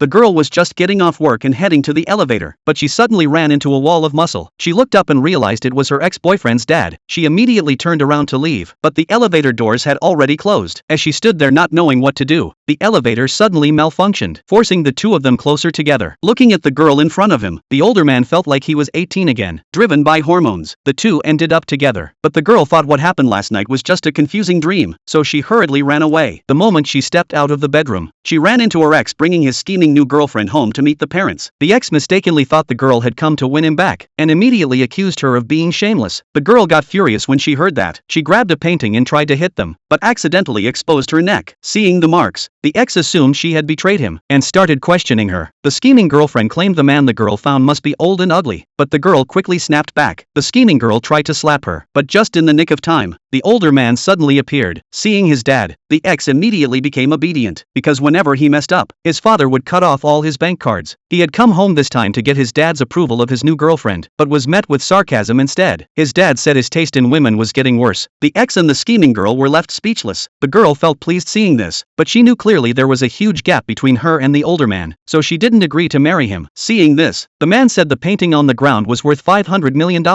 The girl was just getting off work and heading to the elevator, but she suddenly ran into a wall of muscle. She looked up and realized it was her ex-boyfriend's dad. She immediately turned around to leave, but the elevator doors had already closed. As she stood there not knowing what to do, the elevator suddenly malfunctioned, forcing the two of them closer together. Looking at the girl in front of him, the older man felt like he was 18 again, driven by hormones. The two ended up together, but the girl thought what happened last night was just a confusing dream, so she hurriedly ran away. The moment she stepped out of the bedroom, she ran into her ex, bringing his scheming new girlfriend home to meet the parents. The ex mistakenly thought the girl had come to win him back, and immediately accused her of being shameless. The girl got furious when she heard that. She grabbed a painting and tried to hit them, but accidentally exposed her neck. Seeing the marks, the ex assumed she had betrayed him, and started questioning her. The scheming girlfriend claimed the man the girl found must be old and ugly, but the girl quickly snapped back. The scheming girl tried to slap her, but just in the nick of time, the older man suddenly appeared. Seeing his dad, the ex immediately became obedient, because whenever he messed up, his father would cut off all his bank cards. He had come home this time to get his dad's approval of his new girlfriend, but was met with sarcasm instead. His dad said his taste in women was getting worse. The ex and the scheming girl were left speechless. The girl felt pleased seeing this, but she knew clearly there was a huge gap between her and the older man, so she didn't agree to marry him. Seeing this, the man said the painting on the ground was worth $500 million,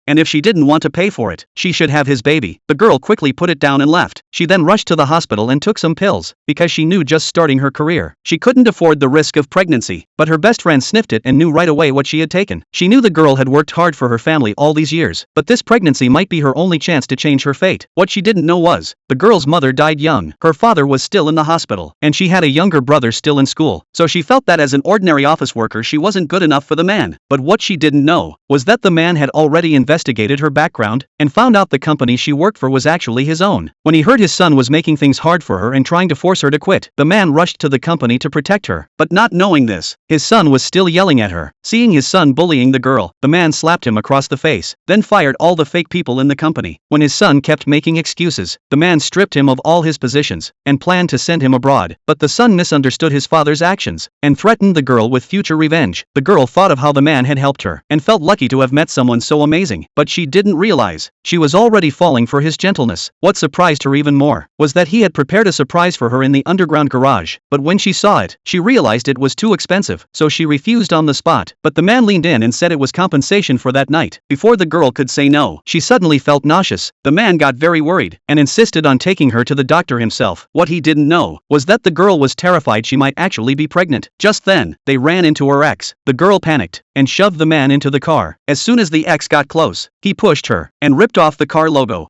and if she didn't want to pay for it, she should have his baby. The girl quickly put it down and left. She then rushed to the hospital and took some pills, because she knew just starting her career, she couldn't afford the risk of pregnancy, but her best friend sniffed it and knew right away what she had taken. She knew the girl had worked hard for her family all these years, but this pregnancy might be her only chance to change her fate. What she didn't know was, the girl's mother died young, her father was still in the hospital, and she had a younger brother still in school, so she felt that as an ordinary office worker she wasn't good enough for the man. But what she didn't know was that the man had already investigated her background, and found out the company she worked for was actually his own. When he heard his son was making things hard for her and trying to force her to quit, the man rushed to the company to protect her. But not knowing this, his son was still yelling at her. Seeing his son bullying the girl, the man slapped him across the face, then fired all the fake people in the company. When his son kept making excuses, the man stripped him of all his positions, and planned to send him abroad. But the son misunderstood his father's actions, and threatened the girl with future revenge. The girl thought of how the man had helped her, and felt lucky to have met someone so amazing, but she didn't realize she was already falling for his gentleness. What surprised her even more was that he had prepared a surprise for her in the underground garage, but when she saw it, she realized it was too expensive, so she refused on the spot. But the man leaned in and said it was compensation for that night. Before the girl could say no, she suddenly felt nauseous. The man got very worried, and insisted on taking her to the doctor himself. What he didn't know was that the girl was terrified she might actually be pregnant. Just then, they ran into her ex. The girl panicked, and shoved the man into the car. As soon as the ex got close, he pushed her, and ripped off the car logo.